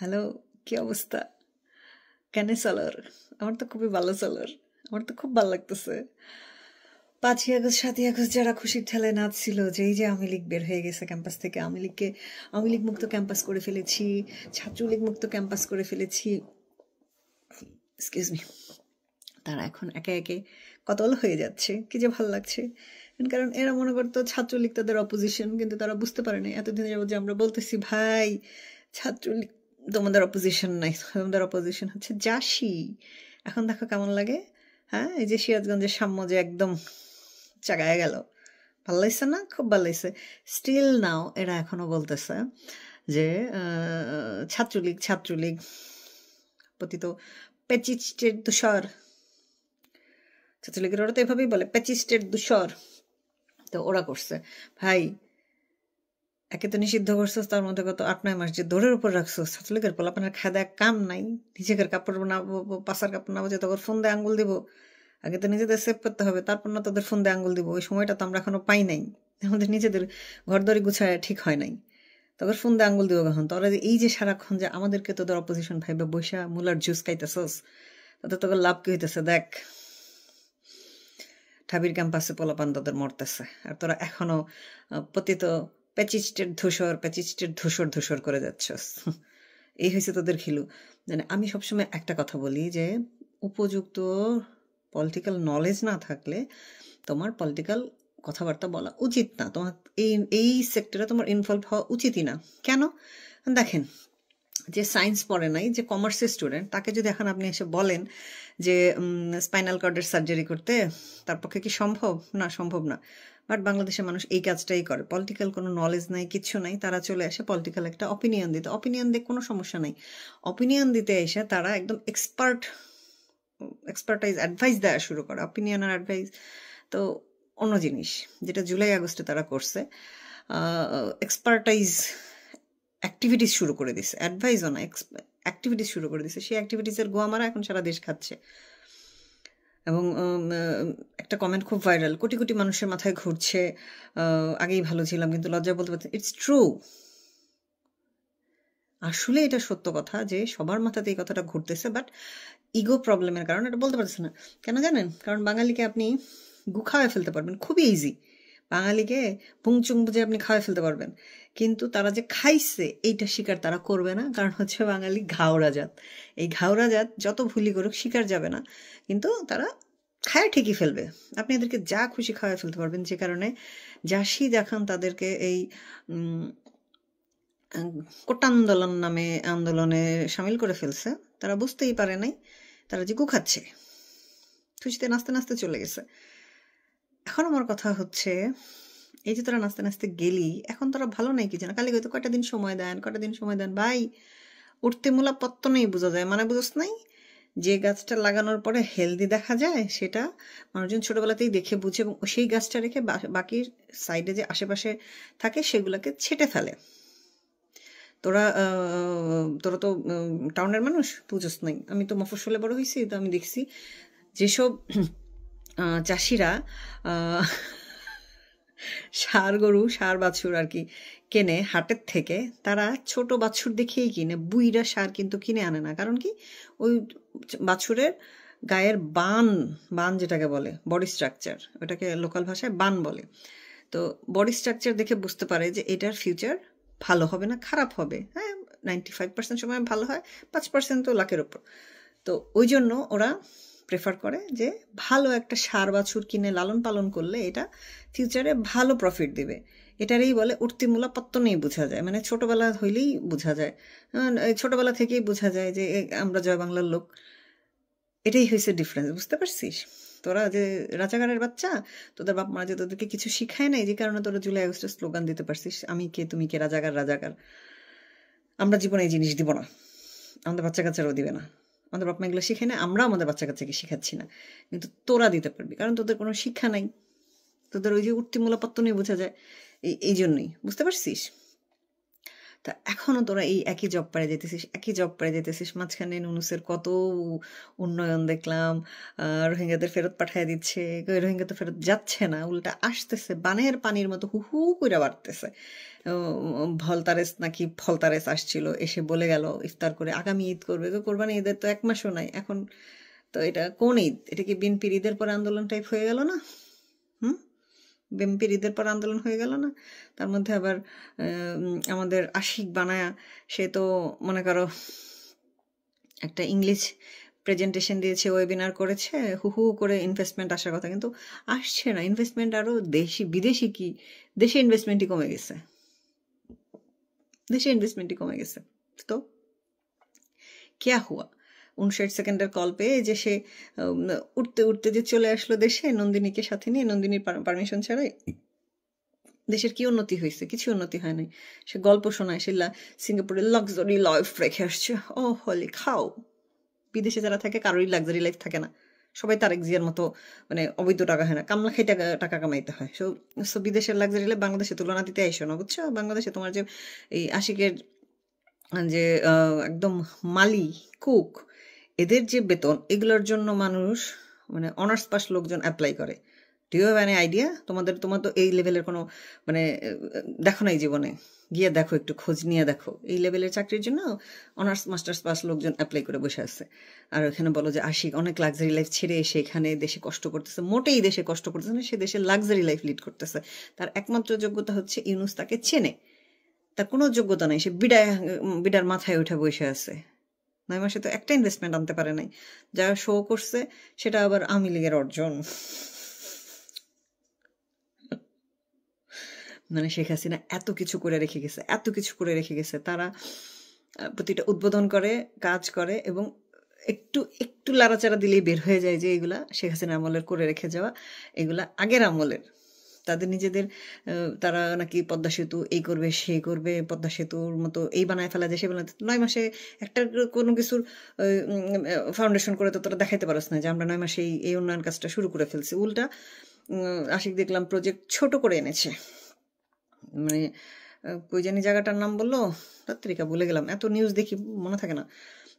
Hello, কি অবস্থা? কেন চলার? আমার তো খুবই ভালো চলার। আমার তো খুব ভালো লাগতেছে। 5ই আগস্ট 7ই আগস্ট যারা খুশির ঠেলায় নাচছিল, যে এই যে আওয়ামী লীগ বের হয়ে গেছে ক্যাম্পাস থেকে, আওয়ামী লীগ মুক্ত ক্যাম্পাস করে ফেলেছি, ছাত্রলীগ মুক্ত ক্যাম্পাস করে ফেলেছি, এক্সকিউজ মি, তারা এখন একে একে কতল হয়ে যাচ্ছে, কি যে ভালো লাগছে। কারণ এরা মনে করতো ছাত্রলীগ তাদের অপোজিশন, কিন্তু তারা বুঝতে পারেনি এতদিন যাবত যে আমরা বলতেছি ভাই ছাত্রলীগ তোমাদের অপোজিশন নাই, তোমাদের অপোজিশন হচ্ছে জাসি। এখন দেখো কেমন লাগে। হ্যাঁ, এই যে সিরাজগঞ্জের সাম্য যে একদম চাগায় গেল, ভালো লাগছে না? খুব ভালো লাগছে। স্টিল নাও এরা এখনো বলতেছে যে ছাত্রলীগ ছাত্রলীগ পতিত পেচিস্টের দূষর। ছাত্রলীগের ওরা তো এভাবেই বলে, পেচিস্টের দূষর। তো ওরা করছে ভাই, একে তো নিষিদ্ধ করছো, তার মধ্যে কত 8-9 মাস যে দৌড়ের উপর রাখছো। ছাত্রলীগের পোলাপানের খাদা কাম নাই, নিজেদের কাপড় না পাশার কাপড় না বাজে তোর ফোন দিয়ে আঙ্গুল দিব। আগে তো নিজেদের সেভ করতে হবে, তারপর না তোদের ফোন দিয়ে আঙ্গুল দিব। ওই সময়টা তো আমরা এখনো পাই নাই, আমাদের নিজেদের ঘরদরি গুছায় ঠিক হয় নাই। তোদের ফোন দিয়ে আঙ্গুল দিব কখন? তোরা এই যে সারাক্ষণ যে আমাদেরকে তোদের অপোজিশন ভাইবা বৈশা মুলার জুস খাইতেছস, তাতে তোদের লাভ কি হইতেছে? দেখ, ঢাবির ক্যাম্পাসে পোলাপান তোদের মরতেছে, আর তোরা এখনো পতিত প্যাচিস্টের ধূসর ধূসর করে যাচ্ছস। এই হয়েছে তোদের খিলু। মানে আমি সবসময় একটা কথা বলি যে উপযুক্ত পলিটিক্যাল নলেজ না থাকলে তোমার পলিটিক্যাল কথাবার্তা বলা উচিত না। তোমার এই সেক্টরে তোমার ইনভলভ হওয়া উচিতই না। কেন? দেখেন, যে সায়েন্স পড়ে নাই, যে কমার্সের স্টুডেন্ট, তাকে যদি এখন আপনি এসে বলেন যে স্পাইনাল কর্ডের সার্জারি করতে, তার পক্ষে কি সম্ভব? না, সম্ভব না। বাট বাংলাদেশের মানুষ এই কাজটাই করে। পলিটিক্যাল কোনো নলেজ নাই, কিচ্ছু নাই, তারা চলে আসে পলিটিক্যাল একটা অপিনিয়ন দিতে। অপিনিয়ন দিয়ে কোনো সমস্যা নাই, অপিনিয়ন দিতে এসে তারা একদম এক্সপার্টাইজ অ্যাডভাইস দেওয়া শুরু করে। অপিনিয়ন আর অ্যাডভাইস তো অন্য জিনিস। যেটা জুলাই আগস্টে তারা করছে, এক্সপার্টাইজ অ্যাক্টিভিটিস শুরু করে দিছে, অ্যাডভাইসও না, অ্যাক্টিভিটিস শুরু করে দিছে। সেই অ্যাক্টিভিটিসের গোয়া মারা এখন সারা দেশ খাচ্ছে। এবং একটা কমেন্ট খুব ভাইরাল, কোটি কোটি মানুষের মাথায় ঘুরছে, আগেই ভালো ছিলাম, কিন্তু লজ্জা বলতে পারছি। ইটস ট্রু, আসলে এটা সত্য কথা যে সবার মাথাতে এই কথাটা ঘুরতেছে, বাট ইগো প্রবলেমের কারণে এটা বলতে পারছে না। কেন জানেন? কারণ বাঙালিকে আপনি খাওয়ায় ফেলতে পারবেন, খুবই ইজি। বাঙালিকে পুংচুং বুঝে আপনি খাওয়ায় ফেলতে পারবেন, কিন্তু তারা যে খাইছে এইটা স্বীকার তারা করবে না। কারণ হচ্ছে বাঙালি ঘাওড়া জাত। এই ঘাওড়া জাত যত ভুলি করুক স্বীকার যাবে না, কিন্তু তারা খায় ঠিকই ফেলবে। আপনি এদেরকে যা খুশি খাওয়ায় ফেলতে পারবেন, যে কারণে জাসি দেখান তাদেরকে এই কোটা আন্দোলন নামে আন্দোলনে সামিল করে ফেলছে। তারা বুঝতেই পারে নাই তারা যে খাচ্ছে, খুশিতে নাচতে নাচতে চলে গেছে। এখন আমার কথা হচ্ছে, এই যে তোরা নাচতে নাচতে গেলি, এখন তোরা ভালো নাই কি জানা, কালি হয়তো কয়টা দিন সময় দেন ভাই। উঠতে মূলা পত্ত নেই বোঝা যায়, মানে বুঝোস নাই? যে গাছটা লাগানোর পরে হেলদি দেখা যায় সেটা মানুষজন ছোটবেলাতেই দেখে বুঝে, এবং সেই গাছটা রেখে বাকি সাইডে যে আশেপাশে থাকে সেগুলোকে ছেটে ফেলে। তোরা তোরা তো টাউনের মানুষ, বুঝোস নাই। আমি তো মফস্বলে বড় হয়েছি, তো আমি দেখছি যেসব চাষিরা ষাঁড় বাছুর আর কি কেনে হাটের থেকে, তারা ছোট বাছুর দেখেই কিনে, বুইরা ষাঁড় কিন্তু কিনে আনে না। কারণ কি? ওই বাছুরের গায়ের বান যেটাকে বলে বডি স্ট্রাকচার, ওটাকে লোকাল ভাষায় বান বলে। তো বডি স্ট্রাকচার দেখে বুঝতে পারে যে এটার ফিউচার ভালো হবে না খারাপ হবে। হ্যাঁ, 95% সময় ভালো হয়, 5% তো লাকের ওপর। তো ওই জন্য ওরা প্রেফার করে যে ভালো একটা ষাঁড় বাছুর কিনে লালন পালন করলে এটা ফিউচারে ভালো প্রফিট দিবে। এটারই বলে উঠতিমূলা পত্তনেই বোঝা যায়, মানে ছোটবেলা হইলেই বোঝা যায়, ছোটবেলা থেকেই বোঝা যায় যে আমরা জয় বাংলার লোক। এটাই হয়েছে ডিফারেন্স, বুঝতে পারছিস? তোরা যে রাজাকারের বাচ্চা, তোদের বাপ মা যে তোদেরকে কিছু শিখায় নাই, যে কারণে তোরা জুলাই আগস্টের স্লোগান দিতে পারছিস, আমি কে তুমি কে, রাজাকার রাজাকার। আমরা জীবনে এই জিনিস দিব না, আমাদের বাচ্চা কাচ্চারাও দিবে না। আমাদের বাপ মা এগুলো শিখে না, আমরা আমাদের বাচ্চা কাচ্চাকে শিখাচ্ছি না, কিন্তু তোরা দিতে পারবি, কারণ তোদের কোনো শিক্ষা নাই। তোদের ওই যে উঠতি মূলাপত্ত নিয়ে বোঝা যায়, এই জন্যই, বুঝতে পারছিস? তা এখনো তোরা এই একই জব পাড়ে যেতেছিস মাঝখানে নুনুসের কত উন্নয়ন দেখলাম, রোহিঙ্গাদের ফেরত পাঠিয়ে দিচ্ছে, রোহিঙ্গা তো ফেরত যাচ্ছে না, উল্টা আসতেছে বানের পানির মতো হু হু করে বাড়তেছে। ভলতারেস নাকি ফলতারেস আসছিল, এসে বলে গেল ইফতার করে আগামী ঈদ করবে, কোরবানি ঈদের তো 1 মাসও নাই এখন। তো এটা কোন ঈদ? এটা কি বিএনপির ঈদের পর আন্দোলন টাইপ হয়ে গেল না? বিএনপির ঈদের পর আন্দোলন হয়ে গেল না? তার মধ্যে আবার আমাদের আশিক বানায়া, সে তো মনে করো একটা ইংলিশ প্রেজেন্টেশন দিয়েছে, ওয়েবিনার করেছে, হু হু করে ইনভেস্টমেন্ট আসার কথা, কিন্তু আসছে না ইনভেস্টমেন্ট। আরো বিদেশি কি, দেশে ইনভেস্টমেন্টই কমে গেছে, তো ক্যা হুয়া? 59 সেকেন্ডের কল পেয়ে যে সে উঠতে উঠতে যে চলে আসলো দেশে নন্দিনীকে সাথে নিয়ে, নন্দিনীর পারমিশন ছাড়াই। দেশের কি উন্নতি হয়েছে? কিছু উন্নতি হয় নাই। সে গল্প শোনায়, সে সিঙ্গাপুরে লাক্সারি লাইফ রেখে আসছে। ও হলি খাও। বিদেশে যারা থাকে কারোরই লাক্সারি লাইফ থাকে না, সবাই তারেক জিয়ার মতো মানে অবৈধ টাকা হয় না, কামলা খাই টাকা কামাইতে হয়। সো বিদেশের লাক্সারি লাইফ বাংলাদেশে তুলনা দিতে আইসো না, বুঝছো? বাংলাদেশে তোমার যে এই আশিকের যে একদম মালি কুক, এদের যে বেতন, এগুলোর জন্য মানুষ মানে অনার্স পাস লোকজন অ্যাপ্লাই করে। Do you have any idea? তোমার তো এই লেভেলের কোনো মানে দেখো না এই জীবনে, গিয়ে দেখো, একটু খোঁজ নিয়ে দেখো, এই লেভেলের চাকরির জন্য অনার্স মাস্টার্স পাস লোকজন অ্যাপ্লাই করে বসে আছে। আর ওখানে বলো যে আশিক অনেক লাক্সারি লাইফ ছেড়ে এসে এখানে দেশে কষ্ট করতেছে। মোটেই দেশে কষ্ট করতেছে না, সে দেশে লাক্সারি লাইফ লিড করতেছে। তার একমাত্র যোগ্যতা হচ্ছে ইউনুস তাকে চেনে, তার কোনো যোগ্যতা নেই। সে বিডার মাথায় উঠে বসে আছে। 9 মাসে তো একটা ইনভেস্টমেন্ট আনতে পারে নাই। যা শো করছে সেটা আবার আওয়ামী লীগের অর্জন। মানে শেখ হাসিনা এত কিছু করে রেখে গেছে, তারা প্রতিটা উদ্বোধন করে, কাজ করে, এবং একটু লাড়াচাড়া দিলেই বের হয়ে যায় যে এগুলা শেখ হাসিনা আমলের করে রেখে যাওয়া, এগুলা আগের আমলের। তাদের নিজেদের তারা নাকি পদ্মা সেতু এই করবে, সে করবে, পদ্মা সেতুর মতো এই বানায় ফেলা যায়, সে বানায়। 9 মাসে একটা কোনো কিছুর ফাউন্ডেশন করে তো তোরা দেখাইতে পারস না যে আমরা 9 মাসে এই উন্নয়ন কাজটা শুরু করে ফেলছি। উল্টা আশিক দেখলাম প্রজেক্ট ছোট করে এনেছে। মানে কই জানি জায়গাটার নাম বললো, পত্রিকা ভুলে গেলাম, এত নিউজ দেখি মনে থাকে না।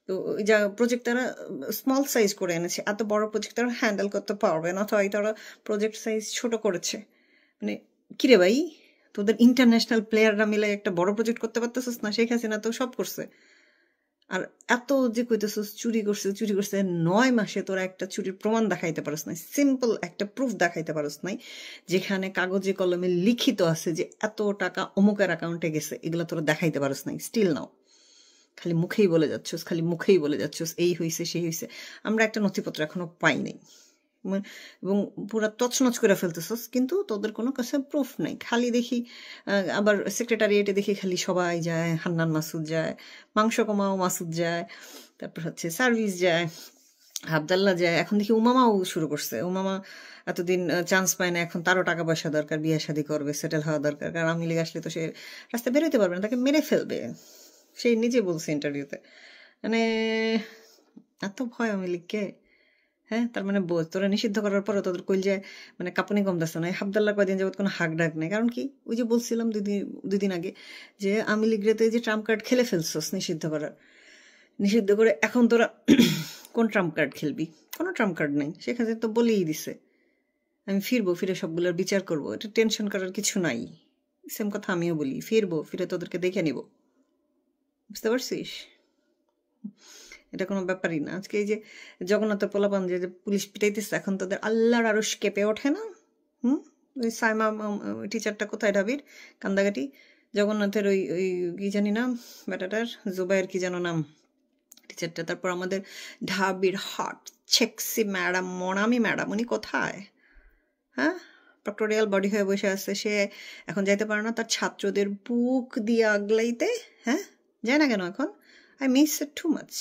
তো ওই যা প্রজেক্ট তারা স্মল সাইজ করে এনেছে, এত বড় প্রজেক্ট তারা হ্যান্ডেল করতে পারবে না, তাই তারা প্রজেক্ট সাইজ ছোট করেছে। মানে কিরে ভাই, তোদের ইন্টারন্যাশনাল প্লেয়াররা মিলে একটা বড় প্রজেক্ট করতে পারতেছিস না? শেখ হাসিনা তো সব করছে। আর এত যে কইতেছিস চুরি করছে, 9 মাসে তোরা একটা চুরির প্রমাণ দেখাইতে পারস নাই, সিম্পল একটা প্রুফ দেখাইতে পারস নাই, যেখানে কাগজে কলমে লিখিত আছে যে এত টাকা অমুকের অ্যাকাউন্টে গেছে, এগুলো তোরা দেখাইতে পারস নাই। স্টিল নাও খালি মুখেই বলে যাচ্ছস এই হয়েছে সেই হয়েছে। আমরা একটা নথিপত্র এখনো পাই নাই, এবং পুরো তছনছ করে ফেলতেছস, কিন্তু তোদের কোনো কাছে প্রুফ নাই। খালি দেখি আবার সেক্রেটারিয়েটে দেখি খালি সবাই যায়, হান্নান মাসুদ যায়, মাংস কমাও মাসুদ যায়, তারপর হচ্ছে সার্ভিস যায়, আবদাল্লা যায়, এখন দেখি উমামাও শুরু করছে। উমামা এতদিন চান্স পায় না, এখন তারও টাকা পয়সা দরকার, বিয়ে শাদী করবে, সেটেল হওয়া দরকার, কারণ আওয়ামী লীগ আসলে তো সে রাস্তায় বেরোতে পারবে না, তাকে মেরে ফেলবে। সেই নিজে বলছে ইন্টারভিউতে। মানে এত ভয় আওয়ামী লীগকে। হ্যাঁ, তার মানে বোঝ, তোরা নিষিদ্ধ করার পরে তোদের কইল যায় মানে কাঁপুনি কমতেছে না। হাবদাল্লাহ কয়দিন যাবত কোনো হাক ডাক নেই, কারণ কি? ওই যে বলছিলাম দুই দিন আগে যে আওয়ামী লীগরেতে যে ট্রাম্প কার্ড খেলে ফেলছস নিষিদ্ধ করে, এখন তোরা কোন ট্রাম্প কার্ড খেলবি? কোনো ট্রাম্প কার্ড নেই। সেখানে তো বলেই দিছে আমি ফিরে সবগুলোর বিচার করব, এটা টেনশন করার কিছু নাই। সেম কথা আমিও বলি, ফিরে তোদেরকে দেখে নিব, বুঝতে পারছিস? এটা কোনো ব্যাপারই না। আজকে এই যে জগন্নাথের পোলাপান যে পুলিশ পিটাইতেছে, এখন তোদের আল্লাহর আরো কেঁপে ওঠে না? ওই সাইমা টিচারটা কোথায়, ঢাবির কান্দাগাটি, জগন্নাথের ওই কি জানি নাম বেটাটার, জুবাইয়ের কি যেন নাম টিচারটা। তারপর আমাদের ঢাবির hot sexy madam Monami madam, উনি কোথায়? হ্যাঁ, প্রক্টোরিয়াল বডি হয়ে বসে আছে, সে এখন যাইতে পারে না তার ছাত্রদের বুক দিয়ে আগলাইতে। হ্যাঁ, যায় না কেন এখন? I miss it too much.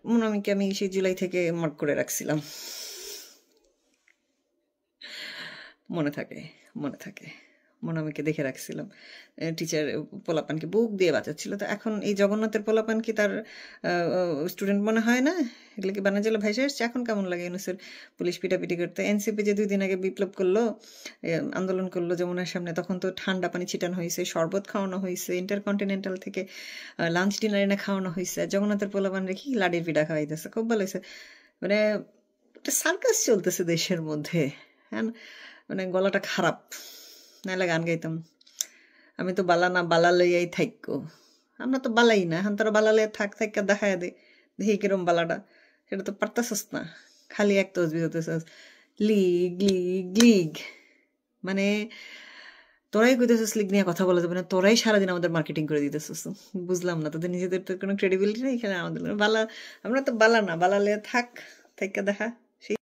মনামিকে আমি সেই জুলাই থেকে মার্ক করে রাখছিলাম, মনে থাকে। মনামিকে দেখে রাখছিলাম টিচার পোলাপানকে বুক দিয়ে বাঁচাচ্ছিল। তো এখন এই জগন্নাথের পোলাপান কি তার স্টুডেন্ট মনে হয় না? এগুলো কি বানাজেলা ভাইসা এসছে? এখন কেমন লাগে ইউনুসের পুলিশ পিটাপিটি করতে? এনসিপি যে 2 দিন আগে বিপ্লব করলো, আন্দোলন করলো যমুনার সামনে, তখন তো ঠান্ডা পানি ছিটানো হয়েছে, শরবত খাওয়ানো হয়েছে, ইন্টারকন্টিনেন্টাল থেকে লাঞ্চ ডিনার এনে খাওয়ানো হয়েছে। জগন্নাথের পোলাপান রেখি লাডির পিঠা খাওয়াইতেছে, খুব ভালো হয়েছে। মানে একটা সার্কাস চলতেছে দেশের মধ্যে। হ্যাঁ, মানে গলাটা খারাপ, নাহলে গান গাইতাম। আমি তো বালা না, বালা লইয়াই থাইকো। আমরা তো বালাই না, এখন তোরা বালা লইয়া থাকা দেখায় দে, দেখি কিরম বালাটা। সেটা তো পারতাছস না, খালি এক তসবি হতেছস লিগ লিগ লিগ। মানে তোরাই কইতেছস লিগ নিয়ে কথা বলা যাবে না, তোরাই সারাদিন আমাদের মার্কেটিং করে দিতেছস। বুঝলাম না, তোদের নিজেদের তো কোনো ক্রেডিবিলিটি নেই এখানে। আমাদের বালা, আমরা তো বালা না, বালা লইয়া থাকা দেখা।